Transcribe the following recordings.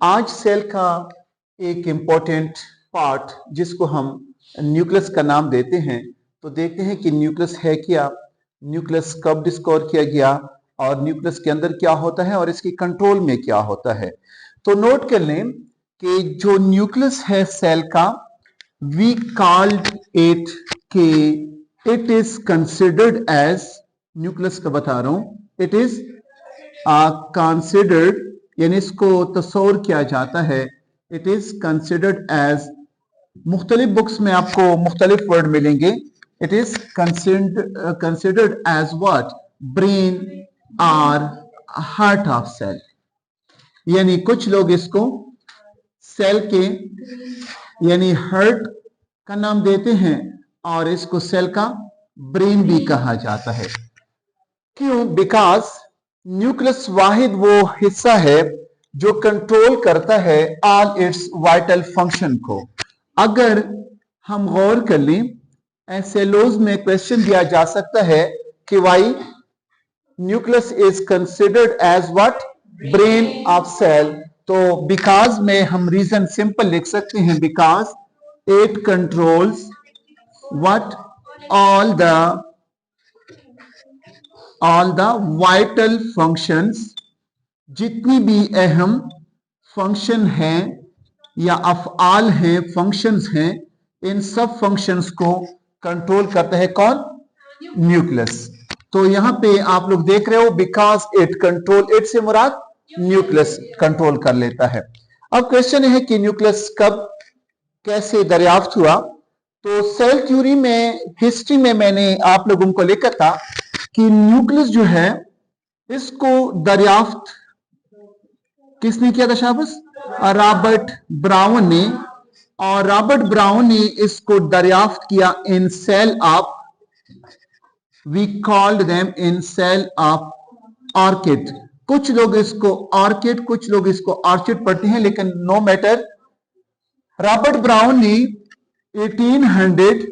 आज सेल का एक इम्पोर्टेंट पार्ट जिसको हम न्यूक्लियस का नाम देते हैं, तो देखते हैं कि न्यूक्लियस है क्या, न्यूक्लियस कब डिस्कवर किया गया और न्यूक्लियस के अंदर क्या होता है और इसकी कंट्रोल में क्या होता है। तो नोट कर लें कि जो न्यूक्लियस है सेल का, वी कॉल्ड इट कि it is considered as, nucleus का बता रहा हूं, इट इज कंसिडर्ड यानी इसको तस्वर किया जाता है, इट इज कंसिडर्ड एज, मुख्तलिफ बुक्स में आपको मुख्तलिफ वर्ड मिलेंगे, it is considered as what, brain और हार्ट ऑफ सेल। यानी कुछ लोग इसको सेल के यानी हार्ट का नाम देते हैं और इसको सेल का ब्रेन भी कहा जाता है। क्यों? बिकॉज न्यूक्लियस वाहिद वो हिस्सा है जो कंट्रोल करता है ऑल इट्स वाइटल फंक्शन को। अगर हम गौर कर लें, एसएलओज में क्वेश्चन दिया जा सकता है कि why nucleus is considered as what, brain of cell. तो बिकॉज में हम रीजन सिंपल लिख सकते हैं, because it controls what, all the vital functions, जितनी भी अहम फंक्शन हैं या अफआल हैं, फंक्शंस हैं, इन सब फंक्शंस को कंट्रोल करता है कौन? न्यूक्लियस। तो यहां पे आप लोग देख रहे हो बिकॉज इट कंट्रोल, इट से मुराद न्यूक्लियस कंट्रोल कर लेता है। अब क्वेश्चन है कि न्यूक्लियस कब कैसे दरियाफ्त हुआ। तो सेल थ्योरी में, हिस्ट्री में मैंने आप लोगों को लिखा था कि न्यूक्लियस जो है इसको दरियाफ्त किसने किया था शाबाश? रॉबर्ट ब्राउन ने। और रॉबर्ट ब्राउन ने इसको दरियाफ्त किया in cell of, we called them in cell of orchid. कुछ लोग इसको ऑर्किड, कुछ लोग इसको ऑर्चिड पढ़ते हैं, लेकिन नो मैटर। रॉबर्ट ब्राउन ने 1831,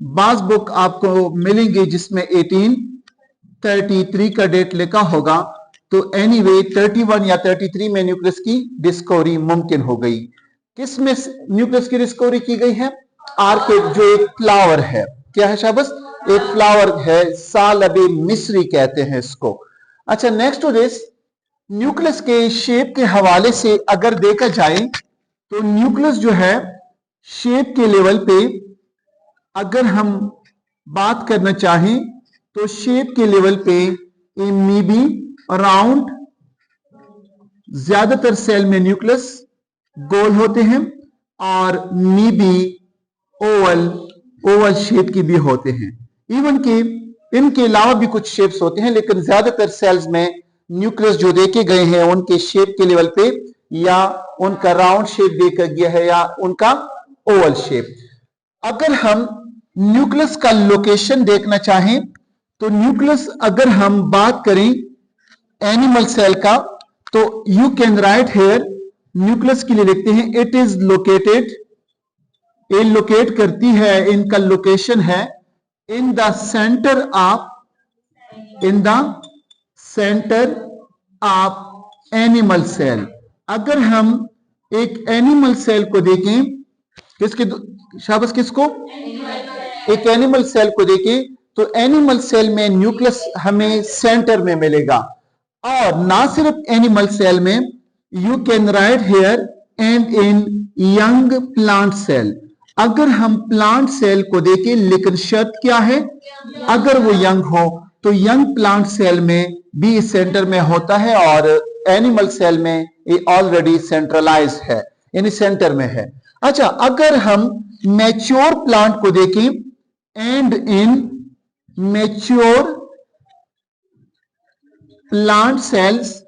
बाज बुक आपको मिलेंगे जिसमें 1833 का डेट लिखा होगा, तो एनीवे 31 या 33 में न्यूक्लियस की डिस्कवरी मुमकिन हो गई। किसमें न्यूक्लियस की डिस्कवरी की गई है? ऑर्किड, जो एक फ्लावर है। क्या है शाबाश? एक फ्लावर है, सालबे मिस्री कहते हैं इसको। अच्छा, नेक्स्ट टू दिस, न्यूक्लियस के शेप के हवाले से अगर देखा जाए तो न्यूक्लियस जो है शेप के लेवल पे अगर हम बात करना चाहें तो शेप के लेवल पे मे बी राउंड, ज्यादातर सेल में न्यूक्लियस गोल होते हैं और मे बी ओवल शेप की भी होते हैं। इवन कि इनके अलावा भी कुछ शेप्स होते हैं, लेकिन ज्यादातर सेल्स में न्यूक्लियस जो देखे गए हैं उनके शेप के लेवल पे या उनका राउंड शेप देखा गया है या उनका ओवल शेप। अगर हम न्यूक्लियस का लोकेशन देखना चाहें तो न्यूक्लियस, अगर हम बात करें एनिमल सेल का, तो you can write here, nucleus के लिए लिखते हैं इट इज लोकेटेड, ये लोकेट करती है, इनका लोकेशन है in the center of, in the center of animal cell. अगर हम एक एनिमल सेल को देखें, किसके शाबाश, किसको? एक एनिमल सेल को देखें तो एनिमल सेल में न्यूक्लियस हमें सेंटर में मिलेगा। और ना सिर्फ एनिमल सेल में, you can write here and in young plant cell. अगर हम प्लांट सेल को देखें, लेकिन शर्त क्या है? अगर वो यंग हो तो यंग प्लांट सेल में भी सेंटर में होता है और एनिमल सेल में ये ऑलरेडी सेंट्रलाइज है, यानी सेंटर में है। अच्छा, अगर हम मैच्योर प्लांट को देखें, and in mature plant cells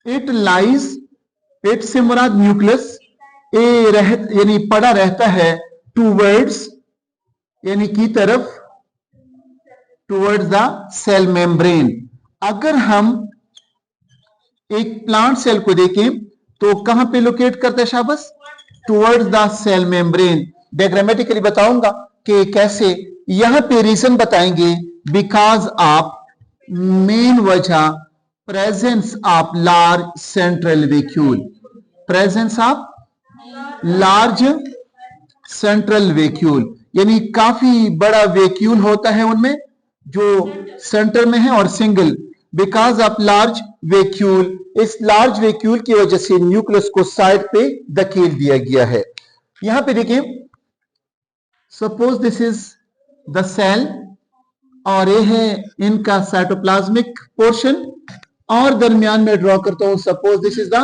it lies, it से मुराद न्यूक्लियस, यानी पड़ा रहता है टूवर्ड्स, यानी की तरफ, टूवर्ड्स द सेल मेम्ब्रेन। अगर हम एक प्लांट सेल को देखें तो कहां पे लोकेट करता है शाबाश? Towards the cell membrane. Diagrammatically बताऊंगा कि कैसे, यहां पे रीजन बताएंगे बिकॉज ऑफ मेन वजह presence of large central vacuole, presence of large central vacuole, यानी काफी बड़ा वैक्यूल होता है उनमें जो सेंटर में है, और single because of large vacuole, इस लार्ज वैक्यूल की वजह से न्यूक्लियस को साइड पे धकेल दिया गया है। यहां पे देखिए, suppose this is the cell और ये है इनका साइटोप्लाज्मिक पोर्शन, और दरमियान में ड्रॉ करता हूं, suppose this is the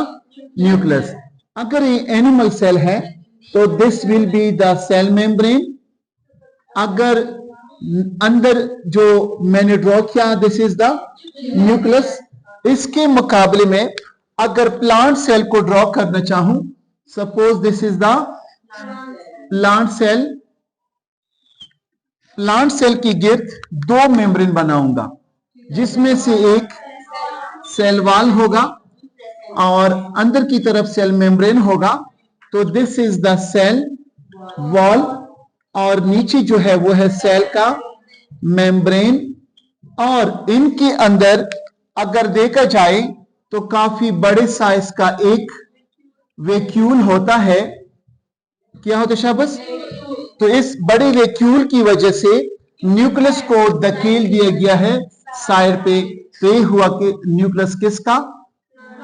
nucleus. अगर ये एनिमल सेल है तो this will be the cell membrane. अगर अंदर जो मैंने ड्रॉ किया दिस इज द न्यूक्लियस। इसके मुकाबले में अगर प्लांट सेल को ड्रॉ करना चाहूं, suppose this is the plant cell, plant cell की गिर्द दो मेम्ब्रेन बनाऊंगा, जिसमें से एक सेल वॉल होगा और अंदर की तरफ सेल मेम्ब्रेन होगा। तो this is the cell wall, और नीचे जो है वो है सेल का मेम्ब्रेन। और इनके अंदर अगर देखा जाए तो काफी बड़े साइज का एक वैक्यूल होता है। क्या होता है शाबाश? तो इस बड़े वैक्यूल की वजह से न्यूक्लियस को धकेल दिया गया है साइड पे। तो ये हुआ कि न्यूक्लियस किसका?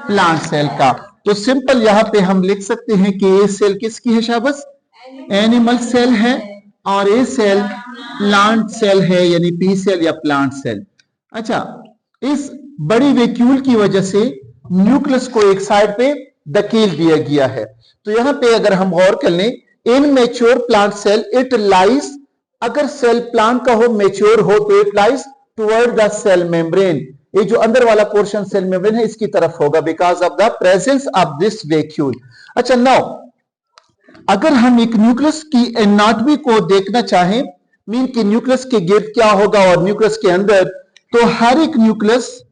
प्लांट सेल का। तो सिंपल यहां पे हम लिख सकते हैं कि ये सेल किसकी है शाबाश? एनिमल सेल है, और ये सेल प्लांट सेल है, यानी पी सेल या प्लांट सेल। अच्छा, इस बड़ी वैक्यूल की वजह से न्यूक्लियस को एक साइड पे धकेल दिया गया है। तो यहां पे अगर हम गौर कर लें, in mature plant cell it lies, अगर सेल प्लांट का हो, मैच्योर हो, तो it lies toward the cell membrane. ये जो अंदर वाला पोर्शन सेल मेम्ब्रेन है इसकी तरफ होगा because of the presence of this vacuole. अच्छा, नाउ अगर हम एक न्यूक्लियस की एनाटॉमी को देखना चाहें, मीन कि न्यूक्लियस के गिर्द क्या होगा और न्यूक्लियस के अंदर, तो हर एक nucleus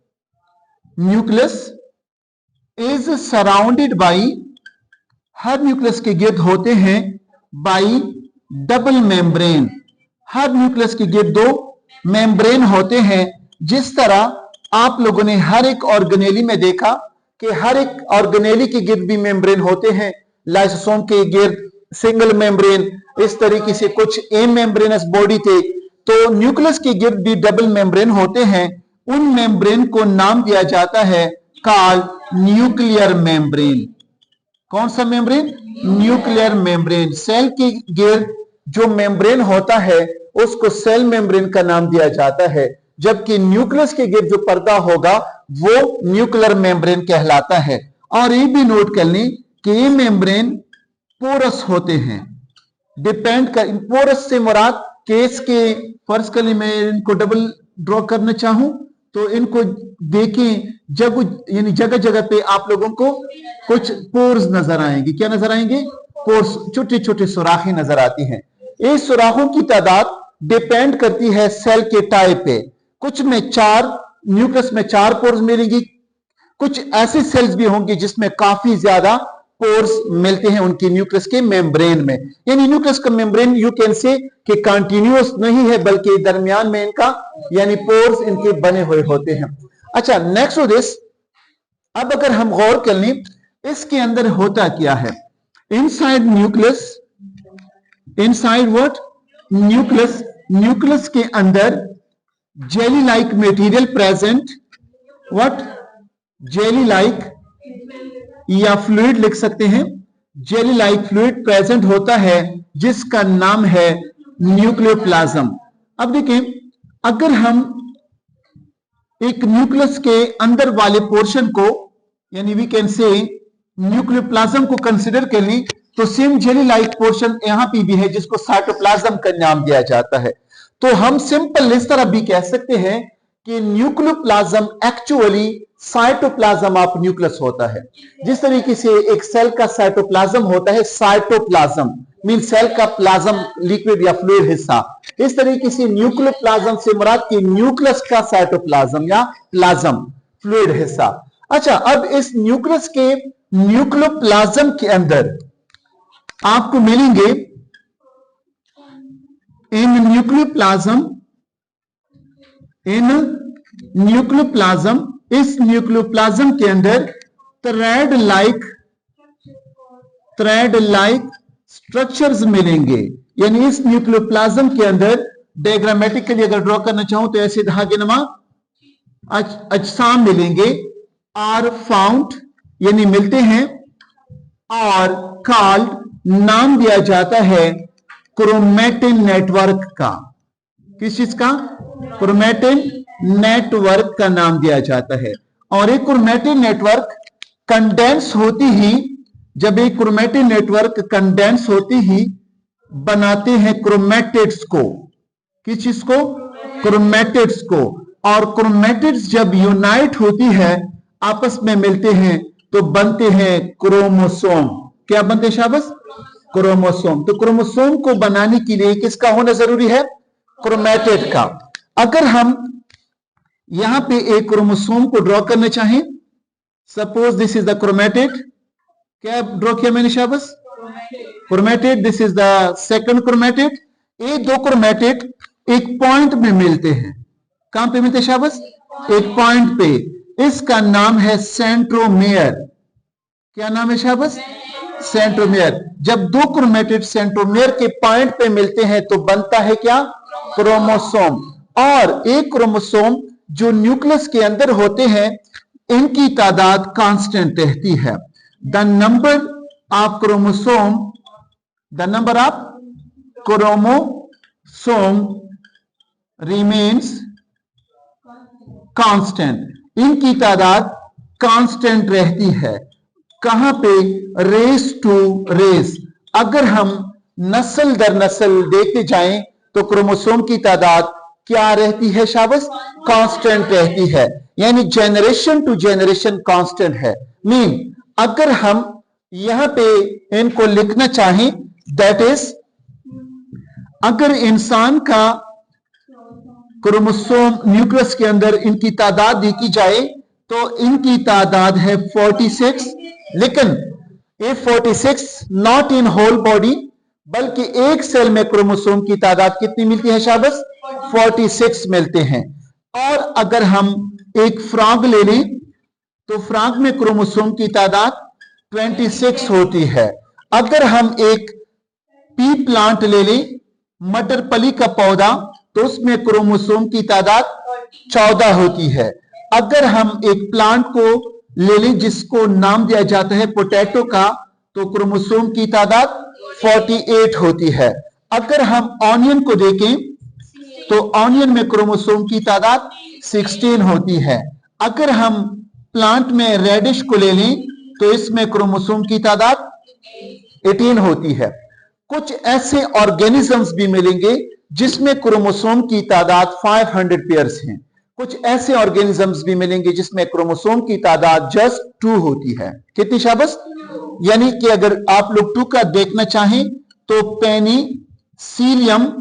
is surrounded by, her nucleus के गिर्द होते हैं by double membrane. Her nucleus के गिर्द दो मेम्ब्रेन होते हैं। जिस तरह आप लोगों ने हर एक ऑर्गेनेली में देखा कि हर एक ऑर्गेनेली के गिर्द भी मेम्ब्रेन होते हैं, लाइसोसोम के गिर्द सिंगल मेम्ब्रेन, इस तरीके से कुछ ए मेम्ब्रेनस बॉडी थे, तो न्यूक्लियस के गिर्द भी डबल मेम्ब्रेन होते हैं। उन मेम्ब्रेन को नाम दिया जाता है कॉल्ड न्यूक्लियर मेम्ब्रेन। कौन सा मेम्ब्रेन? Nuclear membrane. सेल के गिर्द जो मेम्ब्रेन होता है उसको सेल मेम्ब्रेन का नाम दिया जाता है, जबकि न्यूक्लियस के गिर्द जो पर्दा होगा वो न्यूक्लियर मेम्ब्रेन कहलाता है। और ये भी नोट कर लें कि ये मेम्ब्रेन पोरस होते हैं। डिपेंड कर, पोरस से मुराद केस के, फर्ज कर मैं इनको डबल ड्रॉ करना चाहूं तो इनको देखें, यानी जगह जगह पे आप लोगों को कुछ पोर्स नजर आएंगे। क्या नजर आएंगे? पोर्स, छोटे छोटे सुराखें नजर आती हैं। इस सुराखों की तादाद डिपेंड करती है सेल के टाइप पे। कुछ में 4, न्यूक्लियस में 4 पोर्स मिलेंगी, कुछ ऐसे सेल्स भी होंगे जिसमें काफी ज्यादा पोर्स मिलते हैं उनकी न्यूक्लियस के मेम्ब्रेन में। यानी न्यूक्लियस का मेम्ब्रेन यू कैन से कि कंटिन्यूअस नहीं है, बल्कि दरमियान में इनका यानी पोर्स इनके बने हुए होते हैं। अच्छा, नेक्स्ट टू दिस, अब अगर हम गौर कर लें इसके अंदर होता क्या है। Inside nucleus, inside what? Nucleus, nucleus के अंदर jelly like material present, what? Jelly like या फ्लूइड लिख सकते हैं, जेली लाइक फ्लूइड प्रेजेंट होता है जिसका नाम है न्यूक्लियोप्लाज्म। अब देखें, अगर हम एक न्यूक्लियस के अंदर वाले पोर्शन को, यानी वी कैन से न्यूक्लियोप्लाज्म को कंसीडर कर लें, तो सेम जेली लाइक पोर्शन यहां पे भी है जिसको साइटोप्लाज्म का नाम दिया जाता है। तो हम सिंपल इस तरह भी कह सकते हैं कि nucleoplasm actually cytoplasm of nucleus होता है। जिस तरीके से एक सेल का साइटोप्लाज्म होता है, साइटोप्लाज्म मीन सेल का प्लाज्म लिक्विड या फ्लूइड हिस्सा, इस तरीके से न्यूक्लियोप्लाज्म से मुराद की न्यूक्लियस का साइटोप्लाज्म या प्लाज्म फ्लूइड हिस्सा। अच्छा, अब इस न्यूक्लियस के न्यूक्लियोप्लाज्म के अंदर आपको मिलेंगे इन न्यूक्लियोप्लाज्म, इन न्यूक्लियोप्लाज्म, इस न्यूक्लियोप्लाज्म के अंदर थ्रेड लाइक स्ट्रक्चर्स मिलेंगे। यानी इस न्यूक्लियोप्लाज्म के अंदर डायग्रामेटिकली अगर ड्रॉ करना चाहूं तो ऐसे धागेनुमा अजसाम मिलेंगे, आर फाउंड यानी मिलते हैं, और कॉल्ड नाम दिया जाता है क्रोमेटिन नेटवर्क का। किस चीज का? क्रोमेटिन नेटवर्क का नाम दिया जाता है। और एक क्रोमेटिन नेटवर्क कंडेंस होती ही, जब एक क्रोमेटिन नेटवर्क कंडेंस होती ही बनाते हैं क्रोमेटिड्स को। किस चीज को? क्रोमेटिड्स को। और क्रोमेटिड्स जब यूनाइट होती है, आपस में मिलते हैं, तो बनते हैं क्रोमोसोम। क्या बनते हैं शाबाश? क्रोमोसोम। तो क्रोमोसोम को बनाने के लिए किसका होना जरूरी है? क्रोमेटिड का। अगर हम यहां पे एक क्रोमोसोम को ड्रॉ करना चाहें, suppose this is the chromatid. क्या ड्रॉ किया मैंने शाबाश? Chromatid. This is the second chromatid. ये दो क्रोमेटिड एक पॉइंट में मिलते हैं। कहां पे मिलते हैं शाबाश? एक पॉइंट पे। इसका नाम है सेंट्रोमेयर। क्या नाम है शाबाश? सेंट्रोमेयर। जब दो क्रोमेटिड सेंट्रोमेयर के पॉइंट पे मिलते हैं तो बनता है क्या? क्रोमोसोम। और एक क्रोमोसोम जो न्यूक्लियस के अंदर होते हैं, इनकी तादाद कांस्टेंट रहती है। The number of chromosome remains constant. इनकी तादाद कांस्टेंट रहती है। कहां पे? Race to race. अगर हम नस्ल दर नस्ल देखते जाएं तो क्रोमोसोम की तादाद क्या रहती है शाबाश? कांस्टेंट रहती है। यानी जेनरेशन टू जेनरेशन कांस्टेंट है। मीन अगर हम यहां पे इनको लिखना चाहें, दैट इज अगर इंसान का क्रोमोसोम न्यूक्लियस के अंदर इनकी तादाद देखी जाए तो इनकी तादाद है 46। लेकिन ये 46 नॉट इन होल बॉडी, बल्कि एक सेल में क्रोमोसोम की तादाद कितनी मिलती है शाबाश? 46 मिलते हैं। और अगर हम एक फ्रॉग ले लें तो फ्रॉग में क्रोमोसोम की तादाद 26 होती है। अगर हम एक पी प्लांट ले लें, मटर पली का पौधा, तो उसमें क्रोमोसोम की तादाद 14 होती है। अगर हम एक प्लांट को ले लें जिसको नाम दिया जाता है पोटैटो का, तो क्रोमोसोम की तादाद 48 होती है। अगर हम ऑनियन को देखें तो ऑनियन में क्रोमोसोम की तादाद 16 होती है। अगर हम प्लांट में रेडिश को ले लें तो इसमें क्रोमोसोम की तादाद 18 होती है। कुछ ऐसे ऑर्गेनिजम्स भी मिलेंगे जिसमें क्रोमोसोम की तादाद 500 पेयर्स हैं। कुछ ऐसे ऑर्गेनिजम्स भी मिलेंगे जिसमें क्रोमोसोम की तादाद जस्ट 2 होती है। कितनी शाबाश? यानी कि अगर आप लोग 2 का देखना चाहें तो पेनिसिलियम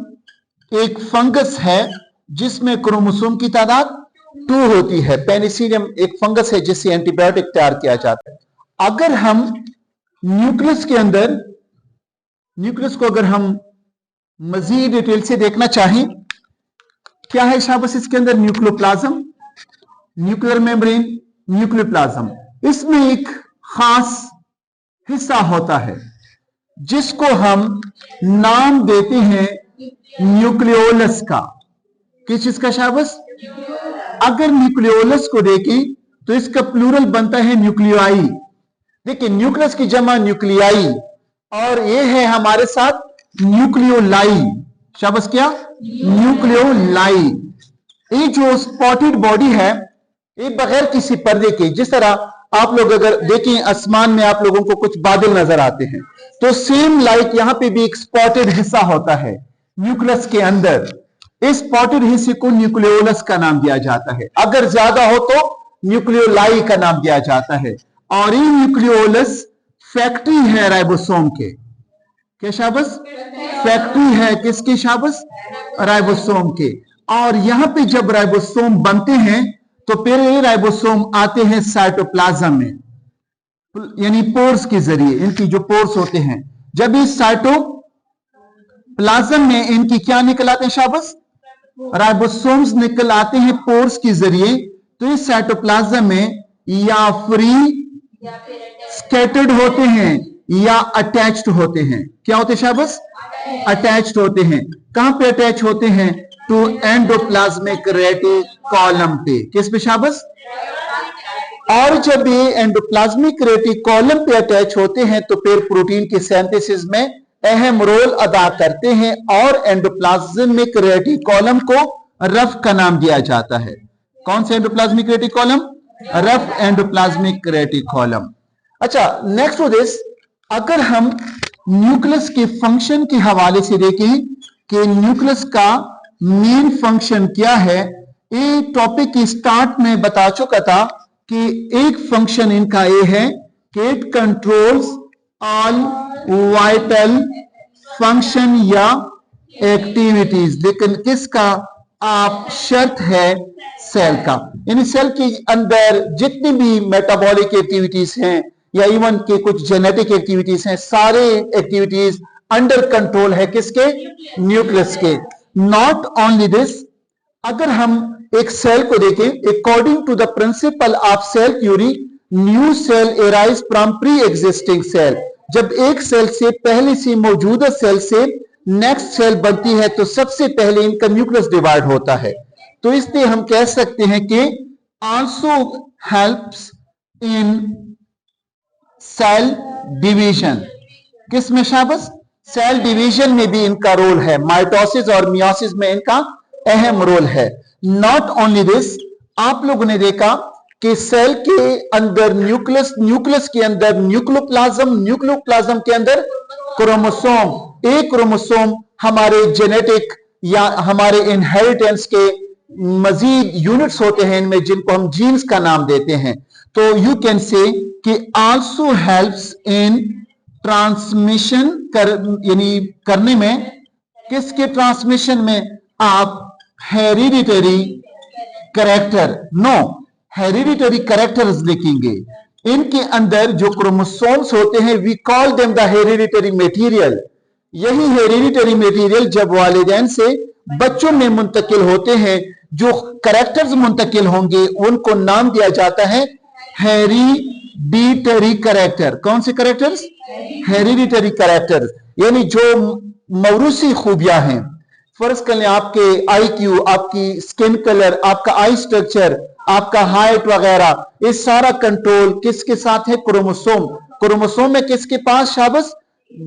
एक फंगस है जिसमें क्रोमोसोम की तादाद 2 होती है। पेनिसिलियम एक फंगस है जिससे एंटीबायोटिक तैयार किया जाता है। अगर हम न्यूक्लियस के अंदर, न्यूक्लियस को अगर हम मजीद डिटेल से देखना चाहें, क्या है शाबाश इसके अंदर? Nucleoplasm, nuclear membrane, nucleoplasm. इसमें एक खास हिस्सा होता है जिसको हम नाम देते हैं न्यूक्लियोलस का। किस चीज का शाबाश? अगर न्यूक्लियोलस को देखें तो इसका प्लूरल बनता है न्यूक्लियाई। देखिए, न्यूक्लियस की जमा न्यूक्लियाई, और ये है हमारे साथ न्यूक्लियोलाई। शाबाश, क्या? न्यूक्लियोलाई। ये जो स्पॉटेड बॉडी है, ये बगैर किसी पर्दे के, जिस तरह आप लोग अगर देखें आसमान में आप लोगों को कुछ बादल नजर आते हैं, तो सेम लाइक यहां पे भी एक स्पॉटेड हिस्सा होता है न्यूक्लियस के अंदर। इस स्पॉटेड हिस्से को न्यूक्लियोलस का नाम दिया जाता है। अगर ज्यादा हो तो न्यूक्लियोलाई का नाम दिया जाता है। और ये न्यूक्लियोलस फैक्ट्री है राइबोसोम के। क्या शाबाश? फैक्ट्री है किसकी शाबाश? राइबोसोम के। और यहां पे जब राइबोसोम बनते हैं तो फिर ये राइबोसोम आते हैं साइटोप्लाज्म में, यानी पोर्स के जरिए। इनकी जो पोर्स होते हैं, जब इस साइटोप्लाज्म में इनकी क्या निकल आते हैं शाबाश? राइबोसोम्स निकल आते हैं पोर्स के जरिए, तो इस साइटोप्लाज्म में या फ्री स्कैटर्ड होते हैं या अटैच्ड होते हैं। क्या होते हैं शाबाश? अटैच्ड होते हैं। कहां पे अटैच होते हैं? टू एंडोप्लाज्मिक रेटिकुलम पे। किस पे शाबाश? और जब ये एंडोप्लाज्मिक रेटिकुलम पे अटैच होते हैं तो फिर प्रोटीन के सिंथेसिस में अहम रोल अदा करते हैं और एंडोप्लाज्मिक रेटिकुलम को रफ का नाम दिया जाता है। कौन सा endoplasmic reticulum? Rough endoplasmic reticulum. अच्छा, नेक्स्ट टू दिस, अगर हम न्यूक्लियस के फंक्शन के हवाले से देखें कि न्यूक्लियस का मेन फंक्शन क्या है, ये टॉपिक की स्टार्ट में बता चुका था कि एक फंक्शन इनका ये है कि it controls all vital function या एक्टिविटीज। लेकिन किसका? आप शर्त है सेल का। यानी सेल के अंदर जितनी भी मेटाबॉलिक एक्टिविटीज हैं या इवन के कुछ जेनेटिक एक्टिविटीज हैं, सारे एक्टिविटीज अंडर कंट्रोल है किसके? न्यूक्लियस के। नॉट ओनली दिस, अगर हम एक सेल को देखें, according to the principle of cell theory, new cell arise from pre existing cell. जब एक सेल से पहले से मौजूदा सेल से नेक्स्ट सेल बनती है तो सबसे पहले इनका न्यूक्लियस डिवाइड होता है। तो इसलिए हम कह सकते हैं कि also helps in cell division. किसमें शाबाश? सेल डिवीजन में भी इनका रोल है। माइटोसिस और मियोसिस में इनका अहम रोल है। नॉट ओनली दिस, आप लोगों ने देखा कि सेल के अंदर न्यूक्लियस, न्यूक्लियस के अंदर न्यूक्लियोप्लाज्म, न्यूक्लियोप्लाज्म के अंदर क्रोमोसोम। एक क्रोमोसोम हमारे जेनेटिक या हमारे इनहेरिटेंस के मजीद यूनिट्स होते हैं इनमें, जिनको हम जीन्स का नाम देते हैं। तो यू कैन से कि आल्सो हेल्प्स इन ट्रांसमिशन यानी करने में। किसके ट्रांसमिशन में? आप hereditary character, no hereditary characters लिखेंगे। इनके अंदर जो क्रोमोसोम्स होते हैं, we call them the hereditary material. यही हेरिडिटरी मटेरियल जब वालिदैन से बच्चों में मुंतकिल होते हैं, जो कैरेक्टर्स मुंतकिल होंगे उनको नाम दिया जाता है हेरिडिटरी कैरेक्टर। कौन से कैरेक्टर्स? हेरिडिटरी कैरेक्टर्स, यानी जो मौरूसी खूबियां हैं। फर्ज कर लें आपके IQ, आपकी स्किन कलर, आपका आई स्ट्रक्चर, आपका हाइट वगैरह, ये सारा कंट्रोल किसके साथ है? क्रोमोसोम। क्रोमोसोम में किसके पास? शाबाश,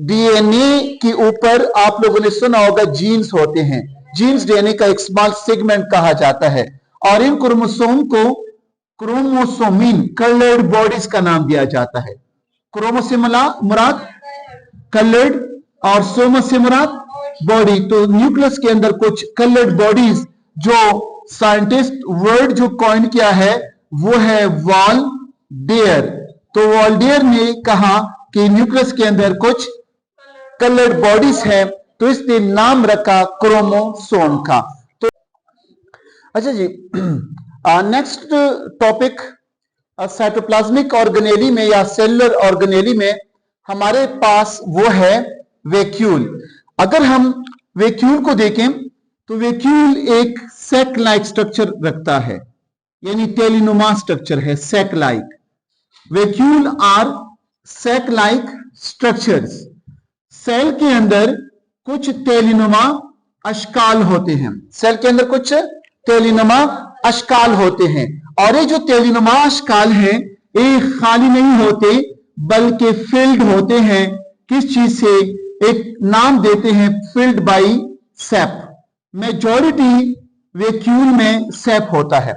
DNA के ऊपर आप लोगों ने सुना होगा जीन्स होते हैं। जीन्स DNA का एक स्मॉल सेगमेंट कहा जाता है। और इन क्रोमोसोम को क्रोमोसोमिन, कलर्ड बॉडीज का नाम दिया जाता है। क्रोमो से मुराद कलर्ड और सोमा से मुराद बॉडी। तो न्यूक्लियस के अंदर कुछ कलर्ड बॉडीज, जो साइंटिस्ट वर्ड जो कॉइन किया है वो है वॉलडेयर। तो वॉलडेयर ने कहा कि न्यूक्लियस के अंदर कुछ कलर्ड बॉडीज है, तो इसने नाम रखा क्रोमोसोम का। तो अच्छा जी, नेक्स्ट टॉपिक, साइटोप्लाज्मिक ऑर्गेनेली में या सेलुलर ऑर्गेनेली में हमारे पास वो है वैक्यूल। अगर हम वैक्यूल को देखें तो वैक्यूल एक सैक लाइक स्ट्रक्चर रखता है, यानी टेलिनुमा स्ट्रक्चर है, sac like. Vacuole are sac like structures. Cell के अंदर कुछ टेलिनुमा अशकाल होते हैं। सेल के अंदर कुछ टेलिनुमा अशकाल होते हैं, और ये जो टेलिनुमा अशकाल हैं ये खाली नहीं होते बल्कि फिल्ड होते हैं। किस चीज से? एक नाम देते हैं field by shape. Majority vacuole में सेप होता है।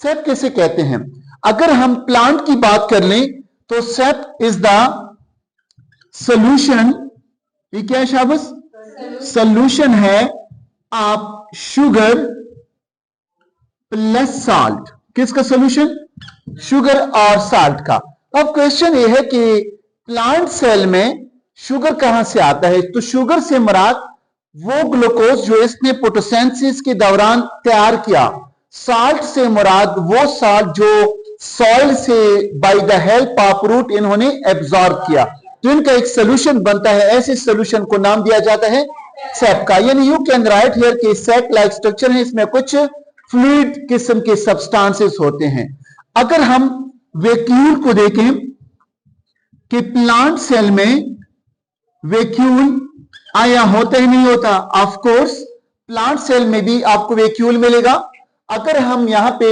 सेप कैसे कहते हैं? अगर हम प्लांट की बात कर लें तो सेप इज द सोल्यूशन। ये क्या है शाबाश? सोल्यूशन है आप शुगर प्लस साल्ट। किसका सोल्यूशन? शुगर और साल्ट का। अब क्वेश्चन ये है कि प्लांट सेल में शुगर कहां से आता है? तो शुगर से मुराद वो ग्लूकोज जो इसने फोटोसिंथेसिस के दौरान तैयार किया। साल्ट से मुराद वो साल्ट जो सॉइल से by the help of root इन्होंने एब्जॉर्ब किया। तो इनका एक सोल्यूशन बनता है। ऐसे सोल्यूशन को नाम दिया जाता है सैक का। यानी यू कैन राइट हियर कि सैक लाइक स्ट्रक्चर है, इसमें कुछ फ्लूइड किस्म के सब्सटेंसेस होते हैं। अगर हम वैक्यूल को देखें कि प्लांट सेल में वैक्यूल आया होता ही नहीं होता, ऑफ कोर्स प्लांट सेल में भी आपको वैक्यूल मिलेगा। अगर हम यहां पे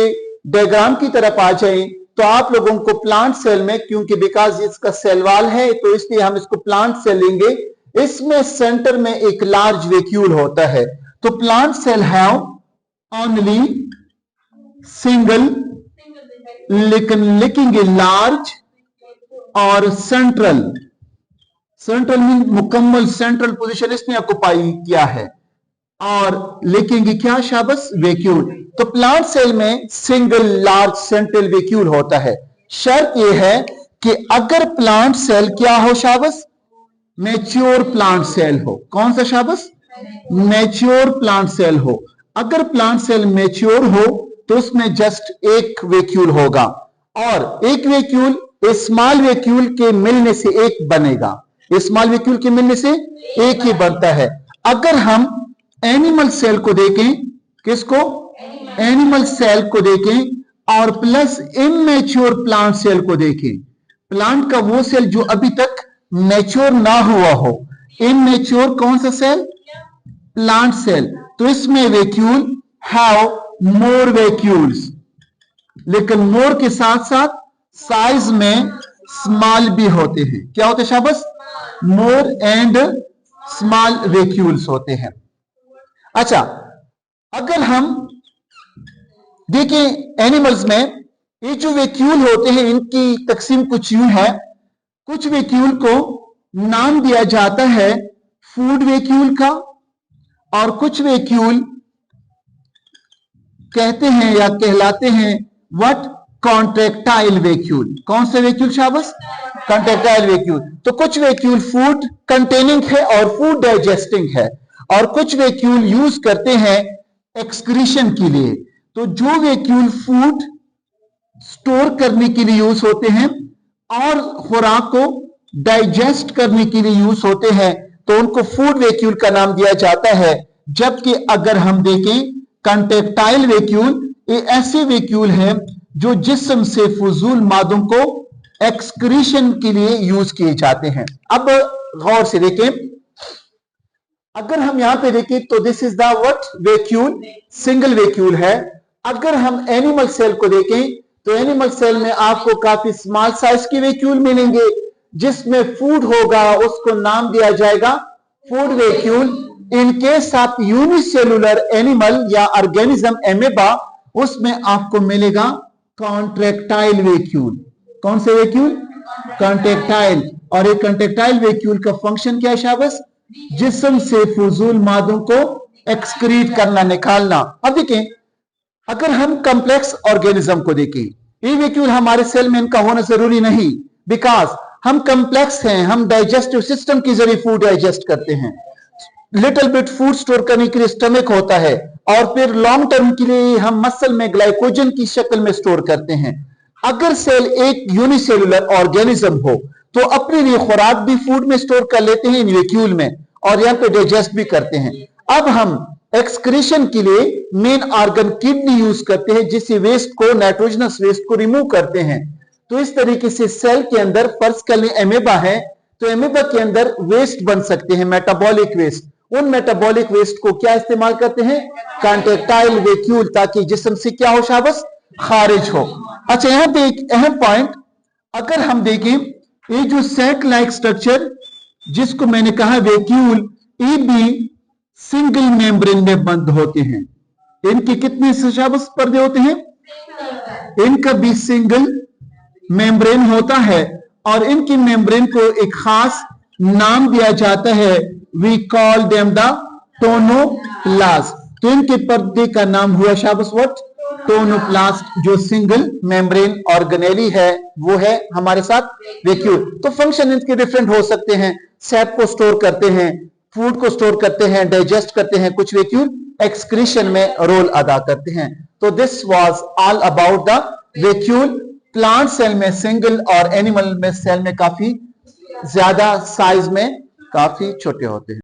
डायग्राम की तरफ आ जाएं तो आप लोगों को प्लांट सेल में, क्योंकि बिकॉज इसका सेल वॉल है तो इसलिए हम इसको प्लांट सेल लेंगे, इसमें सेंटर में एक लार्ज वैक्यूल होता है। तो plant cell have only single लेकिन लार्ज और सेंट्रल मीन मुकम्मल सेंट्रल पोजीशन इसने ऑक्युपाई किया है, और लिखेंगे क्या शाबस, वैक्यूल। तो प्लांट सेल में सिंगल लार्ज सेंट्रल वैक्यूल होता है। शर्त यह है कि अगर प्लांट सेल क्या हो शाबस, मैच्योर प्लांट सेल हो। कौन सा शाबस, मैच्योर प्लांट सेल हो। अगर प्लांट सेल मैच्योर हो तो उसमें जस्ट एक वैक्यूल होगा, और एक वैक्यूल स्मॉल वैक्यूल के मिलने से एक बनेगा, स्मॉल वैक्यूल के मिलने से एक ही बनता है। अगर हम एनिमल सेल को देखें, किसको, एनिमल सेल को देखें और प्लस इमेच्योर प्लांट सेल को देखें, प्लांट का वो सेल जो अभी तक मैच्योर ना हुआ हो, इमेच्योर कौन सा सेल, प्लांट सेल, तो इसमें वैक्यूल हैव मोर वैक्यूल्स, लेकिन मोर के साथ साथ साइज में स्मॉल भी होते हैं। क्या होते हैं शाबाश, मोर एंड स्मॉल वैक्यूल्स होते हैं। अच्छा, अगर हम देखें एनिमल्स में ये जो वैक्यूल होते हैं इनकी तकसीम कुछ यूं है। कुछ वैक्यूल को नाम दिया जाता है फूड वैक्यूल का, और कुछ वैक्यूल कहते हैं या कहलाते हैं व्हाट, कॉन्ट्रैक्टाइल वैक्यूल। कौन सा वैक्यूल शाबाश, कॉन्ट्रैक्टाइल वैक्यूल। तो कुछ वैक्यूल फूड कंटेनिंग है और फूड डाइजेस्टिंग है, और कुछ वैक्यूल यूज करते हैं एक्सक्रीशन के लिए। तो जो वैक्यूल फूड स्टोर करने के लिए यूज होते हैं और खुराक को डाइजेस्ट करने के लिए यूज होते हैं, तो उनको फूड वैक्यूल का नाम दिया जाता है। जबकि अगर हम देखें कॉन्ट्रैक्टाइल वैक्यूल, ये ऐसे वैक्यूल हैं जो जिस्म से फजूल मादों को एक्सक्रीशन के लिए यूज किए जाते हैं। अब गौर से देखें, अगर हम यहां पे देखें तो this is the what, vacuole, single vacuole है। अगर हम एनिमल सेल को देखें तो एनिमल सेल में आपको काफी स्मॉल साइज के वैक्यूल मिलेंगे, जिसमें फूड होगा उसको नाम दिया जाएगा food vacuole. In case of unicellular animal या ऑर्गेनिज्म एमेबा, उसमें आपको मिलेगा कॉन्ट्रैक्टाइल वैक्यूल। कौन से वैक्यूल, कॉन्ट्रैक्टाइल। और एक कॉन्ट्रैक्टाइल वैक्यूल का फंक्शन क्या है शाबाश, जिस्म से फजूल मादों को एक्सक्रीट करना, निकालना। अब देखें, अगर हम कॉम्प्लेक्स ऑर्गेनिज्म को देखें, ये वैक्यूल हमारे सेल में इनका होना जरूरी नहीं, बिकॉज हम कॉम्प्लेक्स हैं, हम डाइजेस्टिव सिस्टम के जरिए फूड डाइजेस्ट करते हैं। लिटिल बिट फूड स्टोर करने के लिए स्टमक होता है, और फिर लॉन्ग टर्म के लिए हम मसल में ग्लाइकोजन की शक्ल में स्टोर करते हैं। अगर सेल एक यूनिसेलुलर ऑर्गेनिज्म हो तो अपने लिए खुराक भी फूड में स्टोर कर लेते हैं इन वैक्यूल में, और यहां पे डाइजेस्ट भी करते हैं। अब हम एक्सक्रीशन के लिए मेन ऑर्गन किडनी यूज करते हैं, जिससे वेस्ट को, नाइट्रोजनस वेस्ट को रिमूव करते हैं। तो इस तरीके से सेल के अंदर, फर्ज कर लें एमेबा है, तो एमेबा के अंदर वेस्ट बन सकते हैं, मेटाबॉलिक वेस्ट। उन मेटाबॉलिक वेस्ट को क्या इस्तेमाल करते हैं, कॉन्ट्रैक्टाइल वैक्यूल, ताकि जिस्म से क्या हो शाबाश, खारिज हो। अच्छा, यहां पे एक अहम पॉइंट, अगर हम देखें ये जो सैक लाइक स्ट्रक्चर जिसको मैंने कहा वैक्यूल, ये भी सिंगल मेम्ब्रेन में बंद होते हैं। इनके कितने शाबाश पर्दे होते हैं, इनका भी सिंगल मेम्ब्रेन होता है, और इनकी मेम्ब्रेन को एक खास नाम दिया जाता है, we call them the tonoplast. तो इनके पर्दे का नाम हुआ शाबाश व्हाट, टोनोप्लास्ट। जो सिंगल मेम्ब्रेन ऑर्गेनेली है वो है हमारे साथ वैक्यूल। तो फंक्शन इनके डिफरेंट हो सकते हैं, सैप को स्टोर करते हैं, फूड को स्टोर करते हैं, डाइजेस्ट करते हैं, कुछ वैक्यूल एक्सक्रीशन में रोल अदा करते हैं। तो this was all about the vacuole. Plant cell में सिंगल और एनिमल में सेल में काफी ज्यादा साइज में काफी छोटे होते हैं।